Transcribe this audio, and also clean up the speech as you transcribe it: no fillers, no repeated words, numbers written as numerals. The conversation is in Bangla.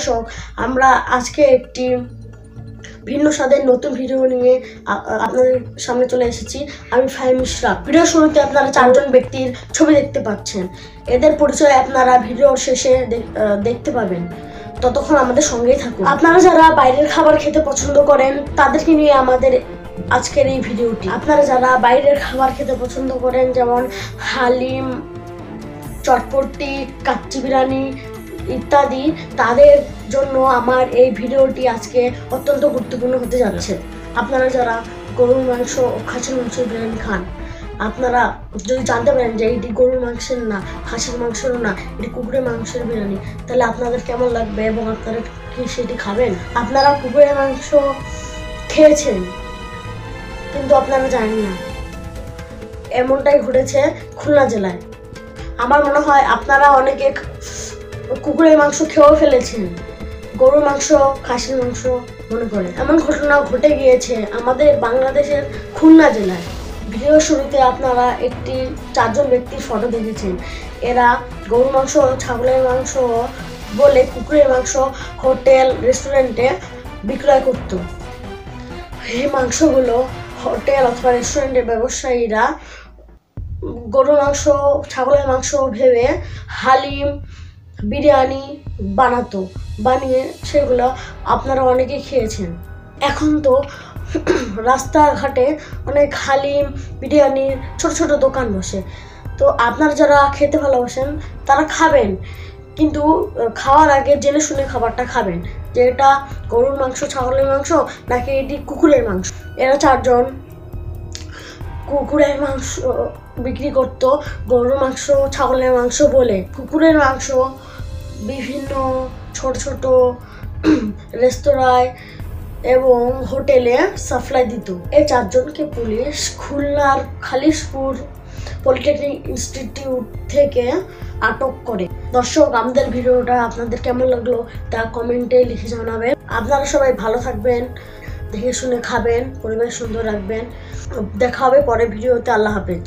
দর্শক, আমরা আজকে একটি ভিন্ন স্বাদের নতুন ভিডিও নিয়ে আপনাদের সামনে চলে এসেছি। আমি ফাহিম ইশরাক। ভিডিও শুরুতে আপনারা চারজন ব্যক্তির ছবি দেখতে পাচ্ছেন। এদের পরিচয় আপনারা ভিডিওর শেষে দেখতে পাবেন। ততক্ষণ আমাদের সঙ্গেই থাকুন। আপনারা যারা বাইরের খাবার খেতে পছন্দ করেন তাদেরকে নিয়ে আমাদের আজকের এই ভিডিওটি। আপনারা যারা বাইরের খাবার খেতে পছন্দ করেন, যেমন হালিম, চটপটি, কাচ্চি বিরিয়ানি ইত্যাদি, তাদের জন্য আমার এই ভিডিওটি আজকে অত্যন্ত গুরুত্বপূর্ণ হতে যাচ্ছে। আপনারা যারা গরুর মাংস ও খাসির মাংসের বিরিয়ানি খান, আপনারা যদি জানতে পারেন যে এটি গরুর মাংসের না, খাসির মাংসের না, এটি কুকুরের মাংসের বিরিয়ানি, তাহলে আপনাদের কেমন লাগবে এবং আপনারা কি সেটি খাবেন? আপনারা কুকুরের মাংস খেয়েছেন কিন্তু আপনারা জানেন না, এমনটাই ঘটেছে খুলনা জেলায়। আমার মনে হয় আপনারা অনেকে কুকুরের মাংস খেয়েও ফেলেছেন, গরুর মাংস, খাসির মাংস মনে করে। এমন ঘটনা ঘটে গিয়েছে আমাদের বাংলাদেশের খুলনা জেলায়। ভিডিও শুরুতে আপনারা একটি চারজন ব্যক্তির ফটো দেখেছেন। এরা গরুর মাংস, ছাগলের মাংস বলে কুকুরের মাংস হোটেল, রেস্টুরেন্টে বিক্রয় করত। এই মাংসগুলো হোটেল অথবা রেস্টুরেন্টের ব্যবসায়ীরা গরুর মাংস, ছাগলের মাংস ভেবে হালিম, বিরিয়ানি বানিয়ে সেগুলো আপনারা অনেকেই খেয়েছেন। এখন তো রাস্তাঘাটে অনেক হালিম, বিরিয়ানির ছোট ছোট দোকান বসে। তো আপনারা যারা খেতে ভালোবাসেন তারা খাবেন, কিন্তু খাওয়ার আগে জেনে শুনে খাবারটা খাবেন যে এটা গরুর মাংস, ছাগলের মাংস নাকি এটি কুকুরের মাংস। এরা চারজন কুকুরের মাংস বিক্রি করত গরুর মাংস, ছাগলের মাংস বলে। কুকুরের মাংস বিভিন্ন ছোট ছোট রেস্তোরাঁয় এবং হোটেলে সাপ্লাই দিত। এই চারজনকে পুলিশ খুলনার খালিশপুর পলিটেকনিক ইনস্টিটিউট থেকে আটক করে। দর্শক, আমাদের ভিডিওটা আপনাদের কেমন লাগলো তা কমেন্টে লিখে জানাবেন। আপনারা সবাই ভালো থাকবেন, দেখে শুনে খাবেন, পরিবেশ সুন্দর রাখবেন। দেখা হবে পরের ভিডিওতে। আল্লাহ হাফেজ।